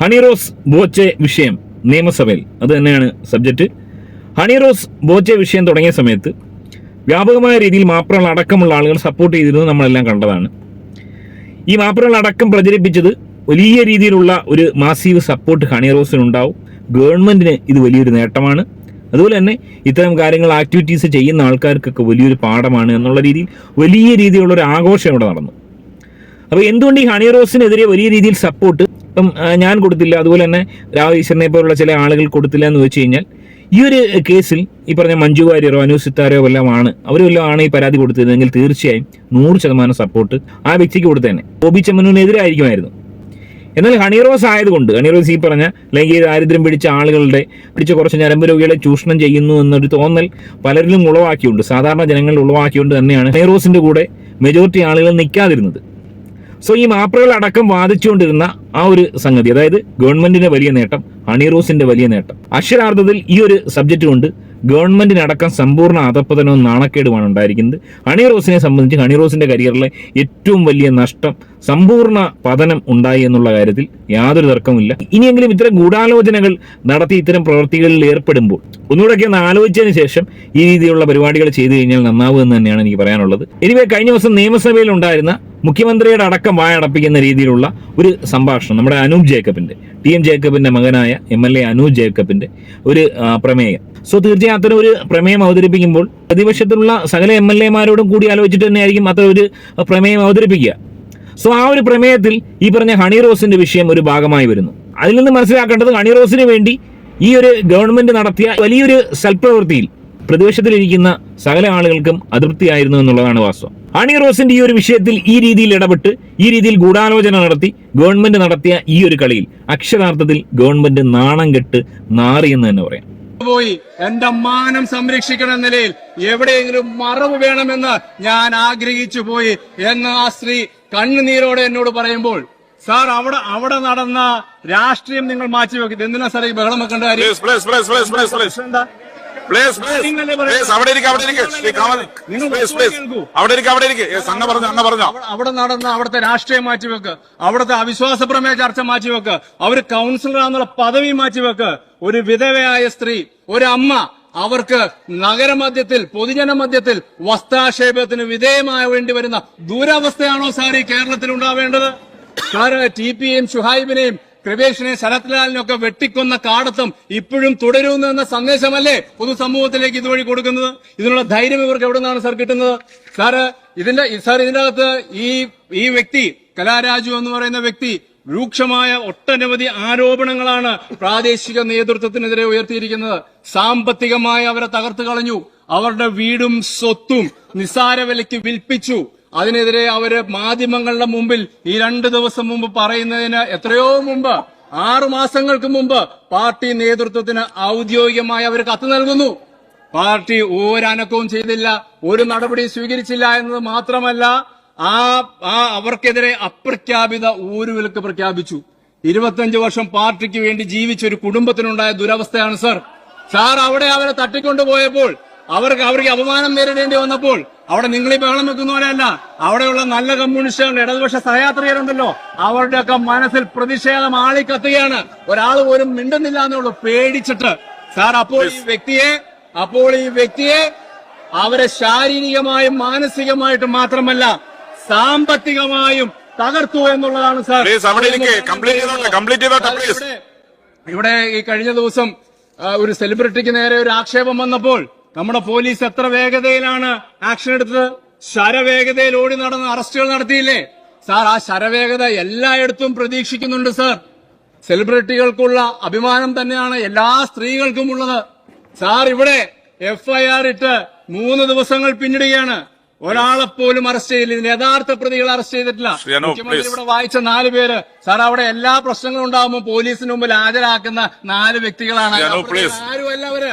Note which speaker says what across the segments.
Speaker 1: ഹണി റോസ് ബോച്ചെ വിഷയം നിയമസഭയിൽ അത് തന്നെയാണ് സബ്ജക്റ്റ്. ഹണി റോസ് ബോച്ചെ വിഷയം തുടങ്ങിയ സമയത്ത് വ്യാപകമായ രീതിയിൽ മാപ്രകൾ അടക്കമുള്ള ആളുകൾ സപ്പോർട്ട് ചെയ്തിരുന്നത് നമ്മളെല്ലാം കണ്ടതാണ്. ഈ മാപ്രകൾ അടക്കം പ്രചരിപ്പിച്ചത് വലിയ രീതിയിലുള്ള ഒരു മാസീവ് സപ്പോർട്ട് ഹണി റോസിനുണ്ടാവും. ഗവൺമെന്റിന് ഇത് വലിയൊരു നേട്ടമാണ്. അതുപോലെ തന്നെ ഇത്തരം കാര്യങ്ങൾ ആക്ടിവിറ്റീസ് ചെയ്യുന്ന ആൾക്കാർക്കൊക്കെ വലിയൊരു പാഠമാണ് എന്നുള്ള രീതിയിൽ വലിയ രീതിയിലുള്ള ഒരു ആഘോഷം ഇവിടെ നടന്നു. അപ്പോൾ എന്തുകൊണ്ട് ഈ ഹണി റോസിനെതിരെ വലിയ രീതിയിൽ സപ്പോർട്ട് ഇപ്പം ഞാൻ കൊടുത്തില്ല, അതുപോലെ തന്നെ രാഹുൽ ഈശ്വറിനെ പോലുള്ള ചില ആളുകൾ കൊടുത്തില്ല എന്ന് വെച്ച് കഴിഞ്ഞാൽ ഈ ഒരു കേസിൽ ഈ പറഞ്ഞ മഞ്ജു വാര്യരോ അനു സിത്താരോ വല്ലതുമാണ് അവരെല്ലാം ഈ പരാതി കൊടുത്തിരുന്നെങ്കിൽ തീർച്ചയായും 100% സപ്പോർട്ട് ആ വ്യക്തിക്ക് കൊടുത്തേനെ. ബോബി ചെമ്മനൂരിനെതിരായിരിക്കുമായിരുന്നു. എന്നാൽ ഹണി റോസ് ആയതുകൊണ്ട് ഹണി റോസ് ഈ പറഞ്ഞ ലൈംഗിക ദാരിദ്ര്യം പിടിച്ച കുറച്ച് ഞരമ്പ് രോഗികളെ ചൂഷണം ചെയ്യുന്നു എന്നൊരു തോന്നൽ പലരിലും ഉളവാക്കിയുണ്ട്, സാധാരണ ജനങ്ങളിൽ ഉളവാക്കിയുകൊണ്ട് തന്നെയാണ് ഹണി റോസിന്റെ കൂടെ മെജോറിറ്റി ആളുകൾ നിൽക്കാതിരുന്നത്. സോ ഈ മാപ്രകൾ അടക്കം വാദിച്ചുകൊണ്ടിരുന്ന ആ ഒരു സംഗതി, അതായത് ഗവൺമെന്റിന്റെ വലിയ നേട്ടം, ഹണി റോസിന്റെ വലിയ നേട്ടം, അക്ഷരാർത്ഥത്തിൽ ഈ ഒരു സബ്ജക്റ്റ് കൊണ്ട് ഗവൺമെന്റിനടക്കം സമ്പൂർണ്ണ അധപ്പതനവും നാണക്കേടുമാണ് ഉണ്ടായിരിക്കുന്നത്. ഹണി റോസിനെ സംബന്ധിച്ച് ഹണി റോസിന്റെ കരിയറിലെ ഏറ്റവും വലിയ നഷ്ടം, സമ്പൂർണ്ണ പതനം ഉണ്ടായി എന്നുള്ള കാര്യത്തിൽ യാതൊരു തർക്കമില്ല. ഇനിയെങ്കിലും ഇത്തരം ഗൂഢാലോചനകൾ നടത്തി ഇത്തരം പ്രവൃത്തികളിൽ ഏർപ്പെടുമ്പോൾ ഒന്നുകൂടെയൊക്കെ ഒന്ന് ആലോചിച്ചതിന് ശേഷം ഈ രീതിയിലുള്ള പരിപാടികൾ ചെയ്തു കഴിഞ്ഞാൽ നന്നാവുമെന്ന് തന്നെയാണ് എനിക്ക് പറയാനുള്ളത്. എനിവേ കഴിഞ്ഞ ദിവസം നിയമസഭയിൽ ഉണ്ടായിരുന്ന മുഖ്യമന്ത്രിയുടെ അടക്കം വായടപ്പിക്കുന്ന രീതിയിലുള്ള ഒരു സംഭാഷണം നമ്മുടെ അനൂപ് ജേക്കബിന്റെ, TM ജേക്കബിന്റെ മകനായ MLA അനൂപ് ജേക്കബിന്റെ ഒരു പ്രമേയം. സോ തീർച്ചയായും അത്തരം ഒരു പ്രമേയം അവതരിപ്പിക്കുമ്പോൾ പ്രതിപക്ഷത്തിലുള്ള സകല MLA മാരോടും കൂടി ആലോചിച്ചിട്ട് തന്നെയായിരിക്കും അത്തരം ഒരു പ്രമേയം അവതരിപ്പിക്കുക. സോ ആ ഒരു പ്രമേയത്തിൽ ഈ പറഞ്ഞ ഹണി റോസിന്റെ വിഷയം ഒരു ഭാഗമായി വരുന്നു. അതിൽ നിന്ന് മനസ്സിലാക്കേണ്ടത് ഹണി റോസിന് വേണ്ടി ഈ ഒരു ഗവൺമെന്റ് നടത്തിയ വലിയൊരു സൽപ്രവൃത്തിയിൽ പ്രതിപക്ഷത്തിലിരിക്കുന്ന സകല ആളുകൾക്കും അതൃപ്തിയായിരുന്നു എന്നുള്ളതാണ് വാസ്തവം. ഹണി റോസിന്റെ ഈ ഒരു വിഷയത്തിൽ ഈ രീതിയിൽ ഇടപെട്ട് ഈ രീതിയിൽ ഗൂഢാലോചന നടത്തി ഗവൺമെന്റ് നടത്തിയ ഈ ഒരു കളിയിൽ അക്ഷരാർത്ഥത്തിൽ ഗവൺമെന്റ് നാണം കെട്ട് നാറിയെന്ന് തന്നെ പറയാം.
Speaker 2: പോയി എന്റെ മാനം സംരക്ഷിക്കണം എന്ന നിലയിൽ എവിടെയെങ്കിലും മറവ് വേണമെന്ന് ഞാൻ ആഗ്രഹിച്ചു പോയി എന്ന് ആ സ്ത്രീ കണ്ണുനീരോടെ എന്നോട് പറയുമ്പോൾ, സാർ അവിടെ നടന്ന രാഷ്ട്രീയം നിങ്ങൾ മാറ്റിവെക്കുന്നത് എന്തിനാ സാർ ഈ ബഹളം വെക്കേണ്ട കാര്യം? അവിടെ നടന്ന അവിടുത്തെ രാഷ്ട്രീയം മാറ്റിവെക്ക്, അവിടുത്തെ അവിശ്വാസ പ്രമേയ ചർച്ച മാറ്റിവെക്ക്, അവര് കൗൺസിലറാന്നുള്ള പദവി മാറ്റിവെക്ക്. ഒരു വിധവയായ സ്ത്രീ, ഒരു അമ്മ, അവർക്ക് നഗരമധ്യത്തിൽ പൊതുജന മധ്യത്തിൽ വസ്ത്രാക്ഷേപത്തിന് വിധേയമായ വേണ്ടി വരുന്ന ദുരവസ്ഥയാണോ സാർ ഈ കേരളത്തിൽ ഉണ്ടാവേണ്ടത്? സാർ TP-യെയും ഷുഹൈബിനെയും കൃപേഷിനെ ശരത്ലാലിനൊക്കെ വെട്ടിക്കൊന്ന കാടത്തം ഇപ്പോഴും തുടരുന്നു എന്ന സന്ദേശമല്ലേ പൊതുസമൂഹത്തിലേക്ക് ഇതുവഴി കൊടുക്കുന്നത്? ഇതിനുള്ള ധൈര്യം ഇവർക്ക് എവിടെ നിന്നാണ് സാർ കിട്ടുന്നത്? ഇതിന്റെ അകത്ത് ഈ വ്യക്തി കലാരാജു എന്ന് പറയുന്ന വ്യക്തി രൂക്ഷമായ ഒട്ടനവധി ആരോപണങ്ങളാണ് പ്രാദേശിക നേതൃത്വത്തിനെതിരെ ഉയർത്തിയിരിക്കുന്നത്. സാമ്പത്തികമായി അവരെ തകർത്തു കളഞ്ഞു, അവരുടെ വീടും സ്വത്തും നിസ്സാര വിലയ്ക്ക് വിൽപ്പിച്ചു. അതിനെതിരെ അവര് മാധ്യമങ്ങളുടെ മുമ്പിൽ ഈ 2 ദിവസം മുമ്പ് പറയുന്നതിന് എത്രയോ മുമ്പ്, 6 മാസങ്ങൾക്ക് മുമ്പ് പാർട്ടി നേതൃത്വത്തിന് ഔദ്യോഗികമായി അവർ കത്ത് നൽകുന്നു. പാർട്ടി ഒരനക്കവും ചെയ്തില്ല, ഒരു നടപടി സ്വീകരിച്ചില്ല എന്നത് മാത്രമല്ല, അവർക്കെതിരെ അപ്രഖ്യാപിത ഊരുവിലക്ക് പ്രഖ്യാപിച്ചു. 25 വർഷം പാർട്ടിക്ക് വേണ്ടി ജീവിച്ച ഒരു കുടുംബത്തിനുണ്ടായ ദുരവസ്ഥയാണ് സാർ അവിടെ അവരെ തട്ടിക്കൊണ്ടുപോയപ്പോൾ അവർക്ക് അപമാനം നേരിടേണ്ടി വന്നപ്പോൾ അവിടെ നിങ്ങൾ ഈ ബഹളം വെക്കുന്നവരല്ല, അവിടെയുള്ള നല്ല കമ്മ്യൂണിസ്റ്റുകളുടെ ഇടതുപക്ഷ സഹയാത്രികരുണ്ടല്ലോ, അവരുടെയൊക്കെ മനസ്സിൽ പ്രതിഷേധം ആളിക്കത്തുകയാണ്. ഒരാൾ പോലും മിണ്ടുന്നില്ല എന്നുള്ളൂ, പേടിച്ചിട്ട്. സാർ അപ്പോൾ ഈ വ്യക്തിയെ അവരെ ശാരീരികമായും മാനസികമായിട്ടും മാത്രമല്ല സാമ്പത്തികമായും തകർത്തു എന്നുള്ളതാണ് സാർ. ഇവിടെ ഈ കഴിഞ്ഞ ദിവസം ഒരു സെലിബ്രിറ്റിക്ക് നേരെ ഒരു ആക്ഷേപം വന്നപ്പോൾ നമ്മുടെ പോലീസ് എത്ര വേഗതയിലാണ് ആക്ഷൻ എടുത്തത്? ശരവേഗതയിൽ ഓടി നടന്ന് അറസ്റ്റുകൾ നടത്തിയില്ലേ സാർ? ആ ശരവേഗത എല്ലായിടത്തും പ്രതീക്ഷിക്കുന്നുണ്ട് സാർ. സെലിബ്രിറ്റികൾക്കുള്ള അഭിമാനം തന്നെയാണ് എല്ലാ സ്ത്രീകൾക്കും ഉള്ളത് സാർ. ഇവിടെ FIR ഇട്ട് 3 ദിവസങ്ങൾ പിന്നിടുകയാണ്, ഒരാളെപ്പോലും അറസ്റ്റ് ചെയ്തില്ല. ഇതിന് യഥാർത്ഥ പ്രതികളെ അറസ്റ്റ് ചെയ്തിട്ടില്ല. മുഖ്യമന്ത്രി ഇവിടെ വായിച്ച 4 പേര് സാർ, അവിടെ എല്ലാ പ്രശ്നങ്ങളും ഉണ്ടാകുമ്പോൾ പോലീസിന് മുമ്പിൽ ഹാജരാക്കുന്ന 4 വ്യക്തികളാണ്. ആരുമല്ല അവര്,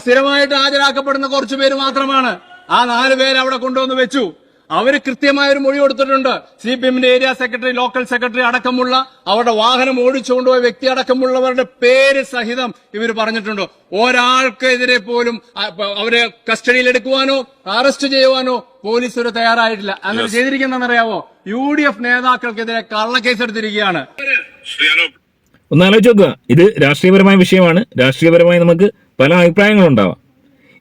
Speaker 2: സ്ഥിരമായിട്ട് ഹാജരാക്കപ്പെടുന്ന കുറച്ചു പേര് മാത്രമാണ്. ആ 4 പേര് അവിടെ കൊണ്ടുവന്ന് വെച്ചു. അവര് കൃത്യമായൊരു മൊഴി കൊടുത്തിട്ടുണ്ട്. CPM-ന്റെ ഏരിയ സെക്രട്ടറി, ലോക്കൽ സെക്രട്ടറി അടക്കമുള്ള അവരുടെ വാഹനം ഓടിച്ചുകൊണ്ടുപോയ വ്യക്തി അടക്കമുള്ളവരുടെ പേര് സഹിതം ഇവർ പറഞ്ഞിട്ടുണ്ട്. ഒരാൾക്കെതിരെ പോലും അവരെ കസ്റ്റഡിയിലെടുക്കുവാനോ അറസ്റ്റ് ചെയ്യുവാനോ പോലീസ് ഒരു തയ്യാറായിട്ടില്ല. അങ്ങനെ ചെയ്തിരിക്കുന്നതെന്നറിയാവോ? UDF നേതാക്കൾക്കെതിരെ കള്ളക്കേസ് എടുത്തിരിക്കുകയാണ്.
Speaker 3: ശ്രീ അനൂപ്.
Speaker 1: ഒന്ന് ആലോചിച്ച് നോക്കുക. ഇത് രാഷ്ട്രീയപരമായ വിഷയമാണ്. രാഷ്ട്രീയപരമായി നമുക്ക് പല അഭിപ്രായങ്ങളുണ്ടാവാം.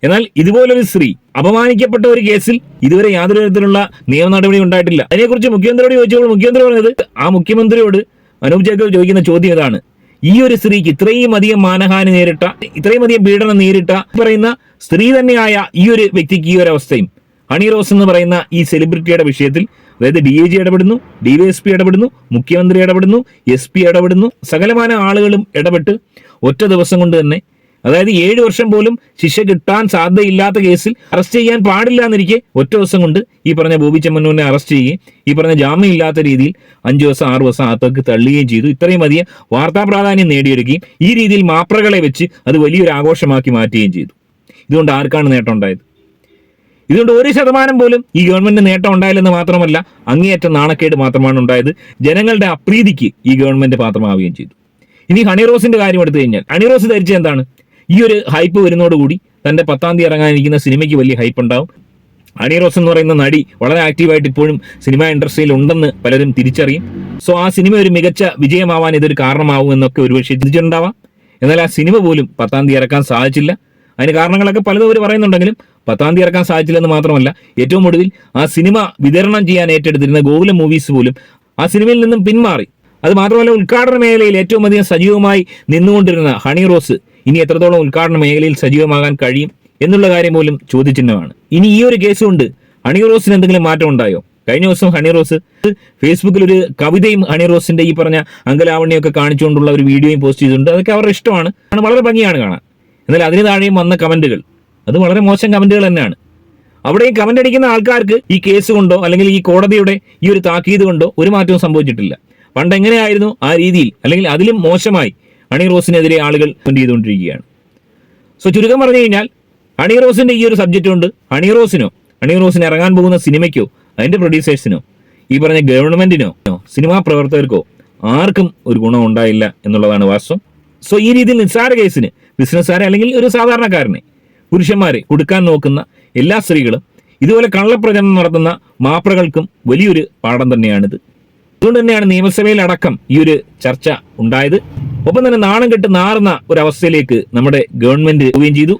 Speaker 1: എന്നാൽ ഇതുപോലൊരു സ്ത്രീ അപമാനിക്കപ്പെട്ട ഒരു കേസിൽ ഇതുവരെ യാതൊരു തരത്തിലുള്ള നിയമ നടപടി ഉണ്ടായിട്ടില്ല. അതിനെക്കുറിച്ച് മുഖ്യമന്ത്രിയോട് ചോദിച്ചപ്പോൾ മുഖ്യമന്ത്രി പറഞ്ഞത്, ആ മുഖ്യമന്ത്രിയോട് അനൂപ് ജേക്കബ് ചോദിക്കുന്ന ചോദ്യം ഇതാണ്: ഈ ഒരു സ്ത്രീക്ക് ഇത്രയും അധികം മാനഹാനി നേരിട്ട, ഇത്രയും അധികം പീഡനം നേരിട്ട പറയുന്ന സ്ത്രീ തന്നെയായ ഈ ഒരു വ്യക്തിക്ക് ഈ ഒരു അവസ്ഥയും, ഹണി റോസ് എന്ന് പറയുന്ന ഈ സെലിബ്രിറ്റിയുടെ വിഷയത്തിൽ, അതായത് DIG ഇടപെടുന്നു, DYSP ഇടപെടുന്നു, മുഖ്യമന്ത്രി ഇടപെടുന്നു, SP ഇടപെടുന്നു, സകലമാന ആളുകളും ഇടപെട്ട് ഒറ്റ ദിവസം കൊണ്ട് തന്നെ, അതായത് 7 വർഷം പോലും ശിക്ഷ കിട്ടാൻ സാധ്യതയില്ലാത്ത കേസിൽ അറസ്റ്റ് ചെയ്യാൻ പാടില്ല എന്നിരിക്കെ ഒറ്റ ദിവസം കൊണ്ട് ഈ പറഞ്ഞ ബോബി ചെമ്മണ്ണൂരിനെ അറസ്റ്റ് ചെയ്യുകയും ഈ പറഞ്ഞ ജാമ്യം ഇല്ലാത്ത രീതിയിൽ 5 ദിവസം 6 ദിവസം അകത്തേക്ക് തള്ളുകയും ചെയ്തു. ഇത്രയും അധികം വാർത്താ പ്രാധാന്യം നേടിയെടുക്കുകയും ഈ രീതിയിൽ മാപ്രകളെ വെച്ച് അത് വലിയൊരു ആഘോഷമാക്കി മാറ്റുകയും ചെയ്തു. ഇതുകൊണ്ട് ആർക്കാണ് നേട്ടം ഉണ്ടായത്? ഇതുകൊണ്ട് 1% പോലും ഈ ഗവൺമെന്റിന് നേട്ടം ഉണ്ടായില്ലെന്ന് മാത്രമല്ല, അങ്ങേയറ്റം നാണക്കേട് മാത്രമാണ് ഉണ്ടായത്. ജനങ്ങളുടെ അപ്രീതിക്ക് ഈ ഗവൺമെന്റ് പാത്രമാവുകയും ചെയ്തു. ഇനി ഹണി റോസിന്റെ കാര്യം എടുത്തു കഴിഞ്ഞാൽ, ഹണി റോസ് ധരിച്ചത് എന്താണ്? ഈ ഒരു ഹൈപ്പ് വരുന്നതോടുകൂടി തന്റെ 10-ാം തീയതി ഇറങ്ങാനിരിക്കുന്ന സിനിമയ്ക്ക് വലിയ ഹൈപ്പ് ഉണ്ടാവും. ഹണി റോസ് എന്ന് പറയുന്ന നടി വളരെ ആക്റ്റീവായിട്ട് ഇപ്പോഴും സിനിമ ഇൻഡസ്ട്രിയിൽ ഉണ്ടെന്ന് പലരും തിരിച്ചറിയും. സോ ആ സിനിമ ഒരു മികച്ച വിജയമാവാൻ ഇതൊരു കാരണമാവും എന്നൊക്കെ ഒരുപക്ഷെ ചിന്തിച്ചിട്ടുണ്ടാവാം. എന്നാൽ ആ സിനിമ പോലും 10-ാം തീയതി ഇറക്കാൻ സാധിച്ചില്ല. അതിന് കാരണങ്ങളൊക്കെ പലതും അവർ പറയുന്നുണ്ടെങ്കിലും 10-ാം തീയതി ഇറക്കാൻ സാധിച്ചില്ലെന്ന് മാത്രമല്ല, ഏറ്റവും ഒടുവിൽ ആ സിനിമ വിതരണം ചെയ്യാൻ ഏറ്റെടുത്തിരുന്ന ഗോകുലം മൂവീസ് പോലും ആ സിനിമയിൽ നിന്നും പിന്മാറി. അത് മാത്രമല്ല, ഉദ്ഘാടന മേഖലയിൽ ഏറ്റവും അധികം സജീവമായി നിന്നുകൊണ്ടിരുന്ന ഹണി റോസ് ഇനി എത്രത്തോളം ഉദ്ഘാടന മേഖലയിൽ സജീവമാകാൻ കഴിയും എന്നുള്ള കാര്യം പോലും ചോദ്യചിഹ്നമാണ്. ഇനി ഈ ഒരു കേസ് കൊണ്ട് ഹണി റോസിന് എന്തെങ്കിലും മാറ്റം ഉണ്ടായോ? കഴിഞ്ഞ ദിവസം ഹണി റോസ് ഫേസ്ബുക്കിൽ ഒരു കവിതയും ഹണി റോസിന്റെ ഈ പറഞ്ഞ അങ്കലാവണ്യൊക്കെ കാണിച്ചുകൊണ്ടുള്ള ഒരു വീഡിയോയും പോസ്റ്റ് ചെയ്തിട്ടുണ്ട്. അതൊക്കെ അവരുടെ ഇഷ്ടമാണ്, വളരെ ഭംഗിയാണ് കാണാൻ. എന്നാൽ അതിന് താഴെയും വന്ന കമന്റുകൾ അത് വളരെ മോശം കമന്റുകൾ തന്നെയാണ്. അവിടെയും കമന്റ് അടിക്കുന്ന ആൾക്കാർക്ക് ഈ കേസ് കൊണ്ടോ അല്ലെങ്കിൽ ഈ കോടതിയുടെ ഈ ഒരു താക്കീത് കൊണ്ടോ ഒരു മാറ്റവും സംഭവിച്ചിട്ടില്ല. പണ്ട് എങ്ങനെയായിരുന്നു ആ രീതിയിൽ അല്ലെങ്കിൽ അതിലും മോശമായി ഹണി റോസിനെതിരെ ആളുകൾ കമന്റ് ചെയ്തുകൊണ്ടിരിക്കുകയാണ്. സോ ചുരുക്കം പറഞ്ഞു കഴിഞ്ഞാൽ, ഹണി റോസിന്റെ ഈ ഒരു സബ്ജക്റ്റ് കൊണ്ട് ഹണി റോസിന് ഇറങ്ങാൻ പോകുന്ന സിനിമയ്ക്കോ അതിന്റെ പ്രൊഡ്യൂസേഴ്സിനോ ഈ പറഞ്ഞ ഗവൺമെന്റിനോ സിനിമാ പ്രവർത്തകർക്കോ ആർക്കും ഒരു ഗുണം ഉണ്ടായില്ല എന്നുള്ളതാണ് വാസ്തവം. സോ ഈ രീതിയിൽ നിസ്സാര കേസിന് ബിസിനസ്സുകാരെ അല്ലെങ്കിൽ ഒരു സാധാരണക്കാരനെ, പുരുഷന്മാരെ കൊടുക്കാൻ നോക്കുന്ന എല്ലാ സ്ത്രീകളും ഇതുപോലെ കള്ളപ്രചരണം നടത്തുന്ന മാപ്രകൾക്കും വലിയൊരു പാഠം തന്നെയാണിത്. അതുകൊണ്ട് തന്നെയാണ് നിയമസഭയിൽ അടക്കം ഈ ഒരു ചർച്ച ഉണ്ടായത്. ഒപ്പം തന്നെ നാണം കെട്ട് നാറുന്ന ഒരവസ്ഥയിലേക്ക് നമ്മുടെ ഗവൺമെന്റ് പോവുകയും ചെയ്തു.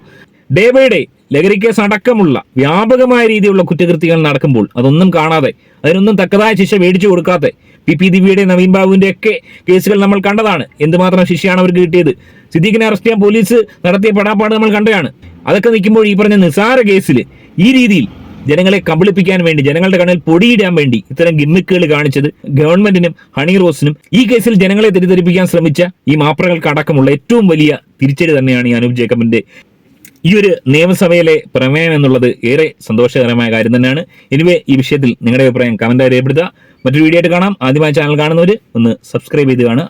Speaker 1: ഡേ ബൈ ഡേ ലഹരി കേസ് അടക്കമുള്ള വ്യാപകമായ രീതിയിലുള്ള കുറ്റകൃത്യങ്ങൾ നടക്കുമ്പോൾ അതൊന്നും കാണാതെ, അതിനൊന്നും തക്കതായ ശിക്ഷ മേടിച്ചു കൊടുക്കാതെ, PP ദിവ്യയുടെ, നവീൻ ബാബുവിന്റെ ഒക്കെ കേസുകൾ നമ്മൾ കണ്ടതാണ്. എന്തുമാത്രം ശിക്ഷയാണ് അവർക്ക് കിട്ടിയത്. സിദ്ദീഖിനെ അറസ്റ്റ് ചെയ്യാൻ പോലീസ് നടത്തിയ പെടാപ്പാട് നമ്മൾ കണ്ടതാണ്. അതൊക്കെ നിൽക്കുമ്പോൾ ഈ പറഞ്ഞ നിസാര കേസിൽ ഈ രീതിയിൽ ജനങ്ങളെ കബളിപ്പിക്കാൻ വേണ്ടി, ജനങ്ങളുടെ കണ്ണിൽ പൊടിയിടാൻ വേണ്ടി ഇത്തരം ഗിമ്മിക്കുകൾ കാണിച്ചത് ഗവൺമെന്റിനും ഹണി റോസിനും ഈ കേസിൽ ജനങ്ങളെ തെറ്റിദ്ധരിപ്പിക്കാൻ ശ്രമിച്ച ഈ മാപ്രകൾക്ക് അടക്കമുള്ള ഏറ്റവും വലിയ തിരിച്ചടി തന്നെയാണ് ഈ അനൂപ് ജേക്കബിന്റെ ഈ ഒരു നിയമസഭയിലെ പ്രമേയം എന്നുള്ളത് ഏറെ സന്തോഷകരമായ കാര്യം തന്നെയാണ്. എനിവേ, ഈ വിഷയത്തിൽ നിങ്ങളുടെ അഭിപ്രായം കമന്റായി രേഖപ്പെടുത്തുക. മറ്റൊരു വീഡിയോ ആയിട്ട് കാണാം. ആദ്യമായി ചാനൽ കാണുന്നവർ ഒന്ന് സബ്സ്ക്രൈബ് ചെയ്ത് കാണുക.